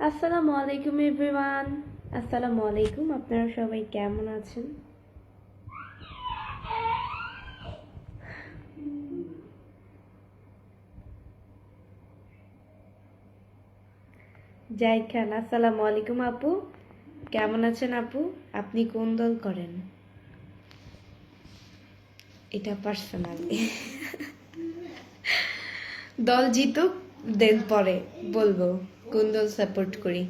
আসসালামু আলাইকুম এভরিওয়ান। আসসালামু আলাইকুম, আপনারা সবাই কেমন আছেন? যাই খান, আসসালামু আলাইকুম আপু, কেমন আছেন আপু? আপনি কোন দল করেন? এটা পার্সোনালি দল জিতুক দেন পরে বলবো কোন দল সাপোর্ট করি,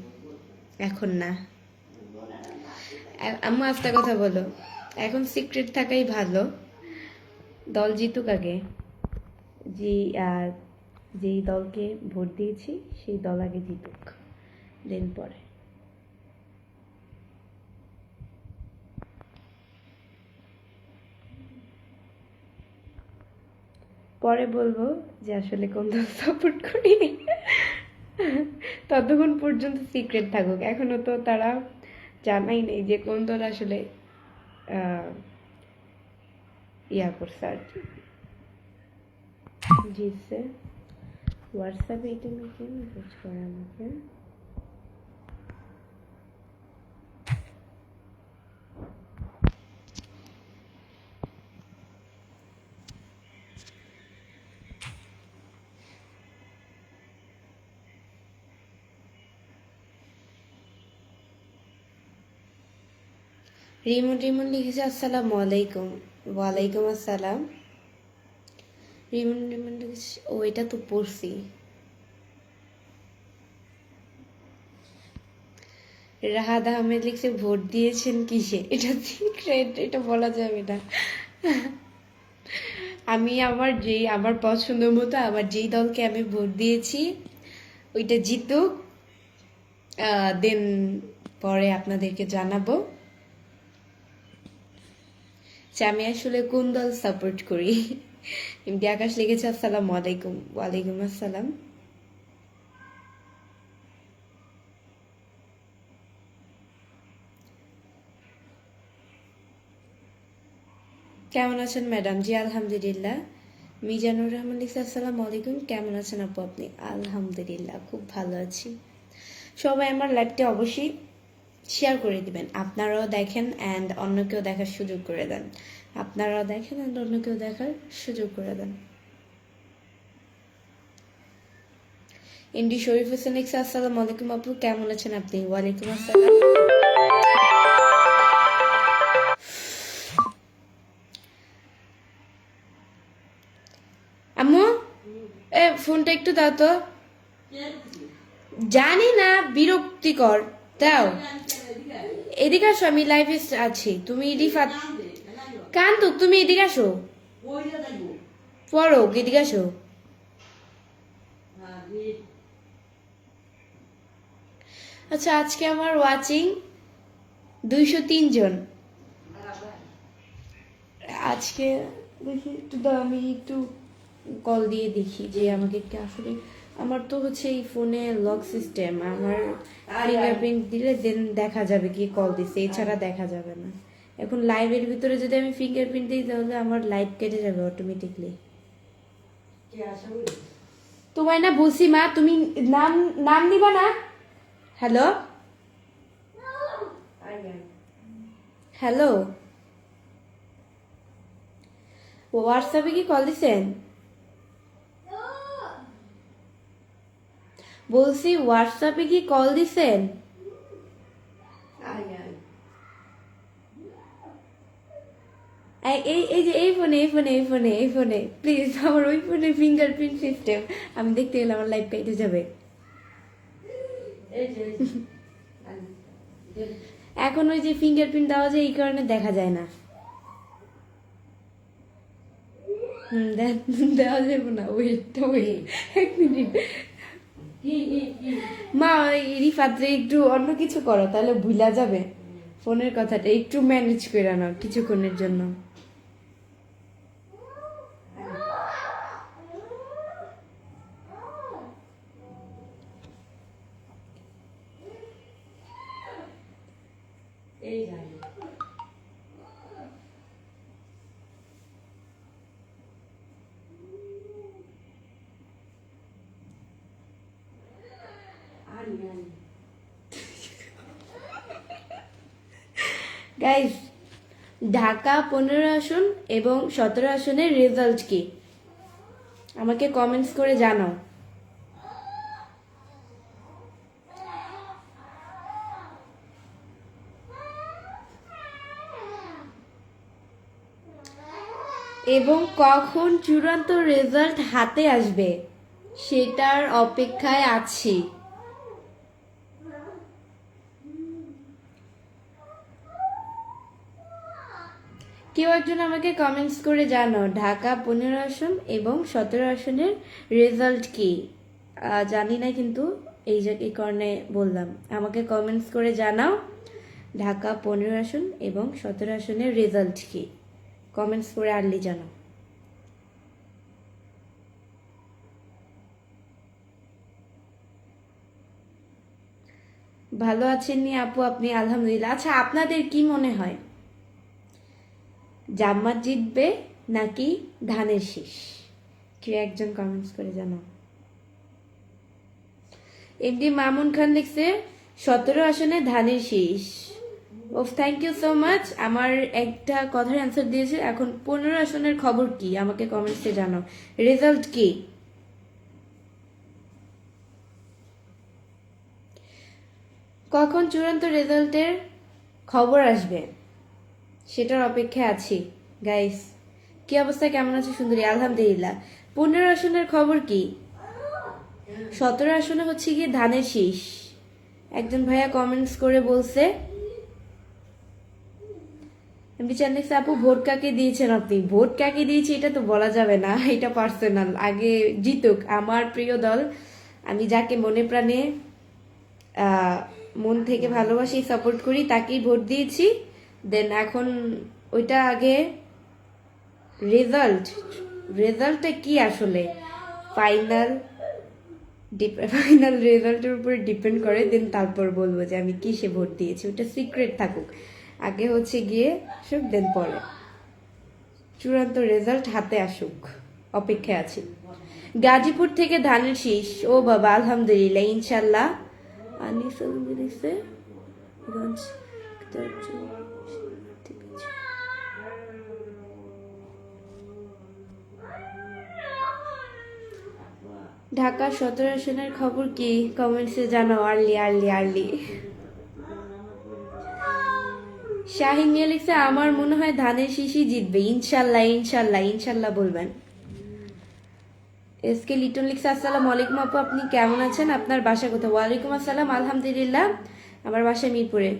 এখন না। আম্মু একটা কথা বলো, এখন সিক্রেট থাকাই ভালো। দল জিতুক আগে, যে যেই দলকে ভোট দিয়েছি সেই দল আগে জিতুক, দেন পরে। পরে বলবো যে আসলে কোন দল সাপোর্ট করি। ততক্ষণ পর্যন্ত সিক্রেট থাকুক, এখনো তো তারা জানাই নেই যে কোন দল আসলে ইয়া করছে আর কি, জিতছে। হোয়াটসঅ্যাপে এটা মেসেজ করে আমাকে। রিমন রিমন লিখেছে আসসালামু আলাইকুম। ওয়ালাইকুম আসসালাম। রিমন রিমন লিখেছে, ও এটা তো পড়ছি। রাহাত আহমেদ লিখছে ভোট দিয়েছেন কিসে? এটা সিক্রেট, এটা বলা যাবে না। আমি আমার পছন্দ মতো আমার যেই দলকে আমি ভোট দিয়েছি ওইটা জিতুক, দেন পরে আপনাদেরকে জানাবো যে আমি আসলে কোন দল সাপোর্ট করি। এমডি আকাশ লিখেছে আসসালামু আলাইকুম। ওয়ালাইকুম আসসালাম। কেমন আছেন ম্যাডাম? জি আলহামদুলিল্লাহ। মিজানুর রহমান লিখছে আসসালামু আলাইকুম, কেমন আছেন আপু আপনি? আলহামদুলিল্লাহ, খুব ভালো আছি। সবাই আমার লাইভটা অবশ্যই শেয়ার করে দিবেন, আপনারাও দেখেন অ্যান্ড অন্যকেও দেখার সুযোগ করে দেন। আপনারাও দেখেন অ্যান্ড অন্যকেও দেখার সুযোগ করে দেন। এমডি শরীফ হোসেন লিখছে আসসালামু আলাইকুম আপু, কেমন আছেন আপনি? ওয়ালাইকুম আসসালাম। আম্মু, ফোনটা একটু দাও তো। জানি না, বিরক্তিকর। দাও, এদিকে আসো, আমি লাইভে আছি। তুমি রিফাত কান্তু, তুমি এদিকে আসো। পড়ো, এদিকে আসো। আচ্ছা, আজকে আমার ওয়াচিং 203 জন। আজকে দেখি একটু দাও, আমি একটু কল দিয়ে দেখি যে আমাকে কি আসলে। আমার তো হচ্ছে এই ফোনে লক সিস্টেম, আমার ফিঙ্গারপ্রিন্ট দিলে দেন দেখা যাবে কি কল দিছে, এছাড়া দেখা যাবে না। এখন লাইভের ভিতরে যদি আমি ফিঙ্গারপ্রিন্ট দিই তাহলে আমার লাইভ কেটে যাবে অটোমেটিকলি। তোমায় না বলছি মা, তুমি নাম নাম নিবা না। হ্যালো হ্যালো, হোয়াটসঅ্যাপে কি কল দিছেন? বলছি হোয়াটসঅ্যাপে কি কল দিছেন? এই যে এই ফোনে প্লিজ, আমার ওই ফোনে ফিঙ্গারপ্রিন্ট সিস্টেম, আমি দেখতে গেলে আমার লাইফ কেটে যাবে। এখন ওই যে ফিঙ্গারপ্রিন্ট দেওয়া যায়, এই কারণে দেখা যায় না। দেওয়া যাবে না, ওয়েট ওয়েট, এক মিনিট। মা, রিফাত্রে একটু অন্য কিছু করো, তাহলে ভুলা যাবে। ফোনের কথাটা একটু ম্যানেজ করে নাও কিছুক্ষণের জন্য। গাইস, ঢাকা 15 আসন এবং 17 আসনের রেজাল্ট কি আমাকে কমেন্টস করে জানাও। এবং কখন চূড়ান্ত রেজাল্ট হাতে আসবে সেটার অপেক্ষায় আছি। কেউ একজন আমাকে কমেন্টস করে জানাও ঢাকা 15 আসন এবং 17 আসনের রেজাল্ট কি। জানি না, কিন্তু এই কারণে বললাম, আমাকে কমেন্টস করে জানাও ঢাকা 15 আসন এবং 17 আসনের রেজাল্ট কি। কমেন্টস করে আর্লি জানাও। ভালো আছেন নি আপু আপনি? আলহামদুলিল্লাহ। আচ্ছা, আপনাদের কি মনে হয়, জামাত জিতবে নাকি ধানের শীষ? কেউ একজন কমেন্টস করে জানাও। এমডি মামুন খান লিখছে 17 আসনে ধানের শীষ। ওফ, থ্যাংক ইউ সো মাচ। আমার একটা কথার অ্যান্সার দিয়েছে। এখন 15 আসনের খবর কি আমাকে কমেন্টসে জানাও, রেজাল্ট কি? কখন চূড়ান্ত রেজাল্টের খবর আসবে সেটার অপেক্ষায় আছি। গাইস, কি অবস্থা, কেমন আছে সুন্দরী? আলহামদুলিল্লাহ। 15 আসনের খবর কি? 17 আসনে হচ্ছে গিয়ে ধানের শীষ। একজন ভাইয়া কমেন্টস করে বলছে, এমনি চ্যানেল আপু ভোট কাকে দিয়েছেন আপনি? ভোট কাকে দিয়েছি এটা তো বলা যাবে না, এটা পার্সোনাল। আগে জিতুক আমার প্রিয় দল, আমি যাকে মনে প্রাণে মন থেকে ভালোবাসি, সাপোর্ট করি, তাকেই ভোট দিয়েছি। দেন এখন ওইটা আগে রেজাল্টটা কি আসলে ফাইনাল রেজাল্টের উপরে ডিপেন্ড করে। দেন তারপর বলবো যে আমি কিসে ভোট দিয়েছি, ওটা সিক্রেট থাকুক। আগে হচ্ছে গিয়ে আসুক, দেন পরে চূড়ান্ত রেজাল্ট হাতে আসুক, অপেক্ষায় আছি। গাজীপুর থেকে ধানের শীষ, ও বাবা, আলহামদুলিল্লাহ, ইনশাল্লাহ। ঢাকা 17 আসনের খবর কি? কমেন্টসে জানাও আর্লি। শাহিন মিয়া লিখছে আমার মনে হয় ধানের শীষই জিতবে। ইনশাল্লাহ বলবেন। এসকে লিটন লিখছে আসসালামু আলাইকুম আপু, আপনি কেমন আছেন? আপনার বাসা কোথায়? ওয়ালাইকুম আসসালাম, আলহামদুলিল্লাহ, আমার বাসা মিরপুরে।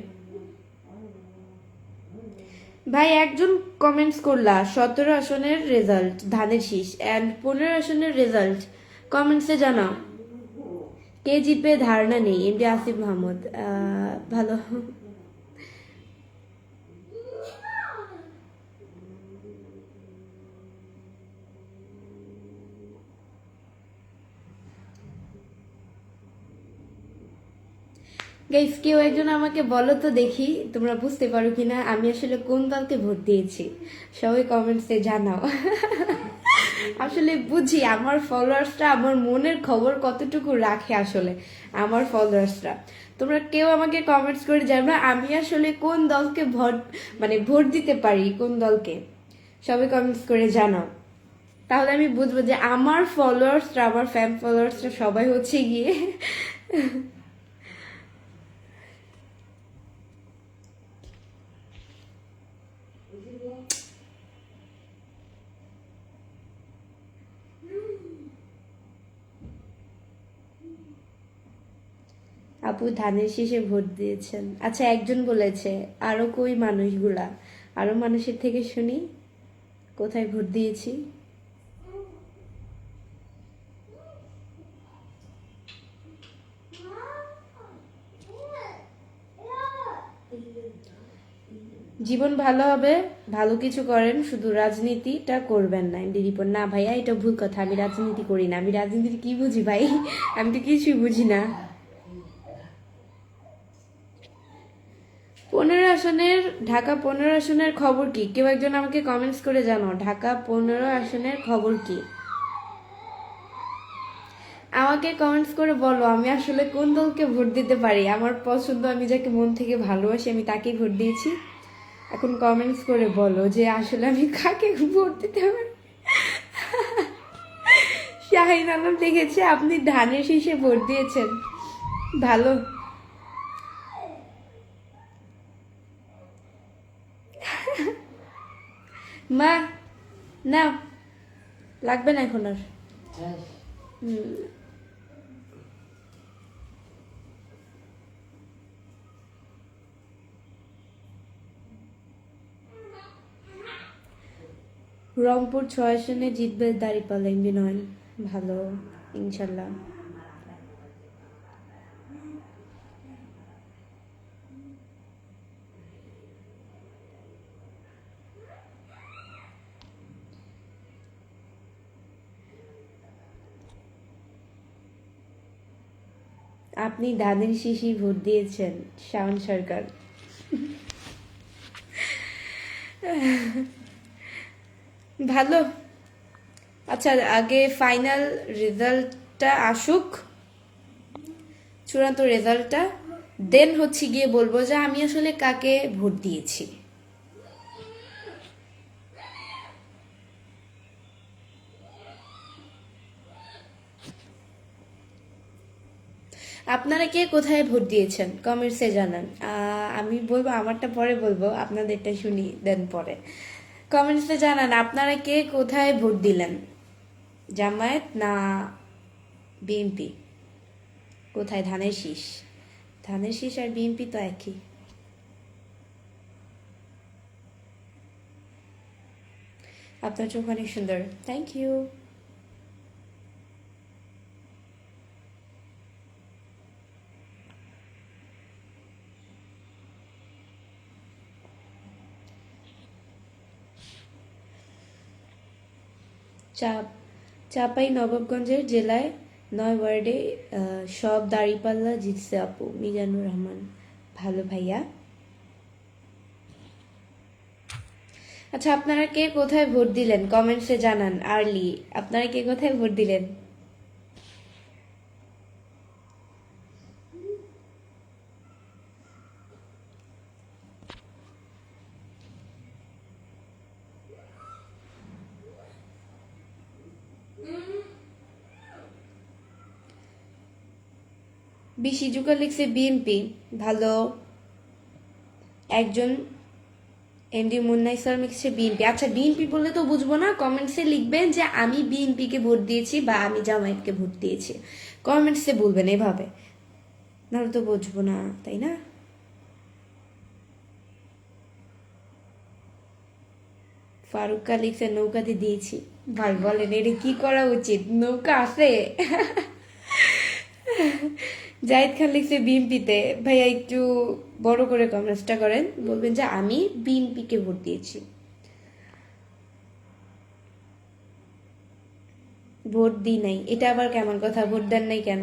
ভাই একজন কমেন্টস করলা 17 আসনের রেজাল্ট ধানের শীষ অ্যান্ড 15 আসনের রেজাল্ট, কমেন্টসে জানাও কে জিতবে। ধারণা নেই। এমডি আসিফ মাহমুদ, ভালো। গাইস, কেউ একজন আমাকে বলো তো দেখি, তোমরা বুঝতে পারো কিনা আমি আসলে কোন দলকে ভোট দিয়েছি। সবাই কমেন্টসে জানাও। আসলে বুঝি আমার ফলোয়ার্সরা আমার মনের খবর কতটুকু রাখে। আসলে আমার ফলোয়ার্সরা, তোমরা কেউ আমাকে কমেন্টস করে জানো আমি আসলে কোন দলকে ভোট দিতে পারি, কোন দলকে। সবাই কমেন্টস করে জানাও, তাহলে আমি বুঝবো যে আমার ফলোয়ার্সরা, আমার ফ্যান ফলোয়ার্সরা সবাই হচ্ছে গিয়ে আপু ধানের শীষে ভোট দিয়েছেন। আচ্ছা, একজন বলেছে, আরো কই মানুষগুলা? আরো মানুষের থেকে শুনি কোথায় ভোট দিয়েছি। জীবন ভালো হবে, ভালো কিছু করেন, শুধু রাজনীতিটা করবেন না। এমডি রিপোর্ট, না ভাইয়া এটা ভুল কথা, আমি রাজনীতি করি না। আমি রাজনীতির কি বুঝি ভাই? আমি তো কিছুই বুঝি না। 15 আসনের ঢাকা 15 আসনের খবর কি? কেউ একজন আমাকে কমেন্টস করে জানাও ঢাকা 15 আসনের খবর কি। আমাকে কমেন্টস করে বলো আমি আসলে কোন দলকে ভোট দিতে পারি। আমার পছন্দ, আমি যাকে মন থেকে ভালোবাসি আমি তাকেই ভোট দিয়েছি। এখন কমেন্টস করে বলো যে আসলে আমি কাকে ভোট দিতে পারি। শাহিন আলম লিখেছে আপনি ধানের শীষে ভোট দিয়েছেন, ভালো। মা না লাগবে না এখন আর। রংপুর 6 আসনে জিতবে দাঁড়িপাল্লা এমপি নয়ন, ভালো ইনশাল্লাহ। আপনি ধানের শীষই ভোট দিয়েছেন, শাওন সরকার। ভালো। আচ্ছা আগে ফাইনাল রেজাল্টটা আসুক, চূড়ান্ত রেজাল্টটা, দেন হচ্ছে গিয়ে বলবো যে আমি আসলে কাকে ভোট দিয়েছি। আপনারা কে কোথায় ভোট দিয়েছেন কমেন্টসে জানান। আমি বলবো আমারটা পরে বলবো, আপনাদেরটা শুনি দেন পরে। কমেন্টসে জানান আপনারা কে কোথায় ভোট দিলেন, জামায়াত না বিএনপি? কোথায় ধানের শীষ? ধানের শীষ আর বিএনপি তো একই। আপনার চোখ অনেক সুন্দর, থ্যাংক ইউ। চাপাই নবাবগঞ্জের জেলায় 9 ওয়ার্ডে সব দাঁড়িপাল্লা জিতছে আপু, মিজানুর রহমান, ভালো ভাইয়া। আচ্ছা আপনারা কে কোথায় ভোট দিলেন কমেন্টসে জানান। আর্লি আপনারা কে কোথায় ভোট দিলেন? বিশি জুকা লিখছে বিএনপি, ভালো। একজন এমডি মুন্না ইসলাম লিখছে বিএনপি। আচ্ছা বিএনপি বললে তো বুঝবো না, কমেন্টসে লিখবেন যে আমি বিএনপিকে ভোট দিয়েছি বা আমি জামায়াতকে ভোট দিয়েছি, কমেন্টসে বলবেন এভাবে, নাহলে তো বুঝবো না, তাই না? ফারুকা লিখছে নৌকাতে দিয়েছি। ভাই বলেন এটা কি করা উচিত, নৌকা আছে? জাহিদ খান লিখছে বিএনপিতে। ভাইয়া একটু বড় করে কমেন্টসটা করেন, বলবেন যে আমি বিএনপিকে ভোট দিয়েছি। ভোট দিই নাই, এটা আবার কেমন কথা? ভোট দেন নাই কেন?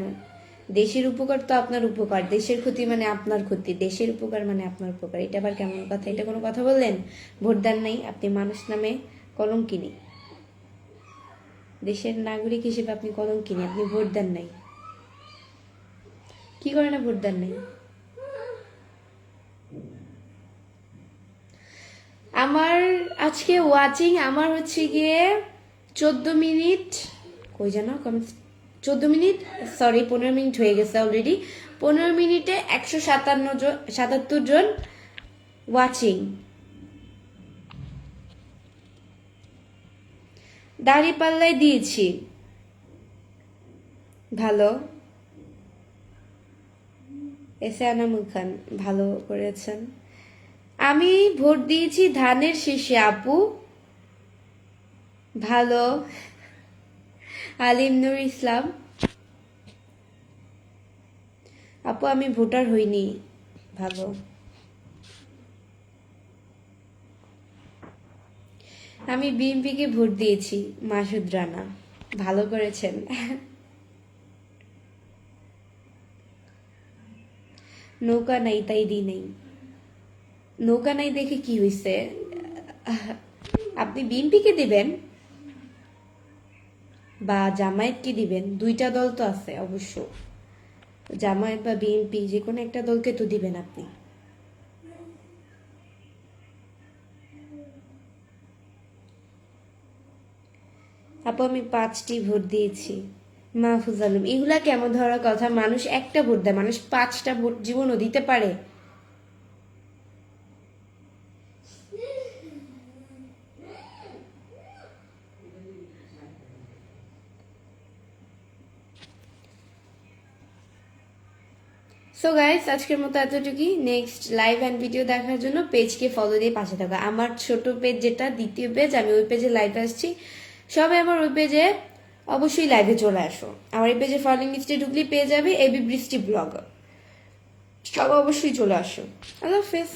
দেশের উপকার তো আপনার উপকার, দেশের ক্ষতি মানে আপনার ক্ষতি, দেশের উপকার মানে আপনার উপকার, এটা আবার কেমন কথা? এটা কোনো কথা বললেন? ভোট দেন নাই, আপনি মানুষ নামে কলঙ্কিনী, দেশের নাগরিক হিসেবে আপনি কলঙ্কিনী, আপনি ভোট দেন নাই। কি করে না ভোট দেন নাই? আমার আজকে ওয়াচিং আমার হচ্ছে গিয়ে 14 মিনিট, কই যেন 14 মিনিট, সরি 15 মিনিট হয়ে গেছে অলরেডি। 15 মিনিটে 177 জন ওয়াচিং। দাঁড়িপাল্লায় দিয়েছি, ভালো। এসে আনামুল খান, ভালো করেছেন। আমি ভোট দিয়েছি ধানের শীষে আপু, ভালো। আলিম নুর ইসলাম, আপু আমি ভোটার হইনি, ভালো। আমি বিএনপিকে ভোট দিয়েছি, মাসুদ রানা, ভালো করেছেন। নৌকা নাই তাই দিই নাই, নৌকা নাই দেখে কি হয়েছে? আপনি বিএনপিকে দিবেন বা জামায়াতকে দিবেন, দুইটা দল তো আছে অবশ্য, জামায়াত বা বিএনপি যে কোনো একটা দলকে তো দিবেন আপনি। আপু আমি 5টি ভোট দিয়েছি। মাহফুজ আলম, এগুলা কেমন ধরার কথা? মানুষ একটা ভোট দেয়, মানুষ 5টা ভোট জীবনও দিতে পারে? সো গাইস, আজকের মতো এতটুকুই। নেক্সট লাইভ অ্যান্ড ভিডিও দেখার জন্য পেজকে ফলো দিয়ে পাশে থাকো। আমার ছোট পেজ যেটা দ্বিতীয় পেজ, আমি ওই পেজে লাইভে আসছি। সবাই আমার ওই পেজে অবশ্যই লাইভে চলে আসো। আমার এই পেজে ফলোইং লিস্টে ঢুকলেই পেয়ে যাবে এবি বৃষ্টি ব্লগ। সবাই অবশ্যই চলে আসো। আল্লাহ হাফেজ।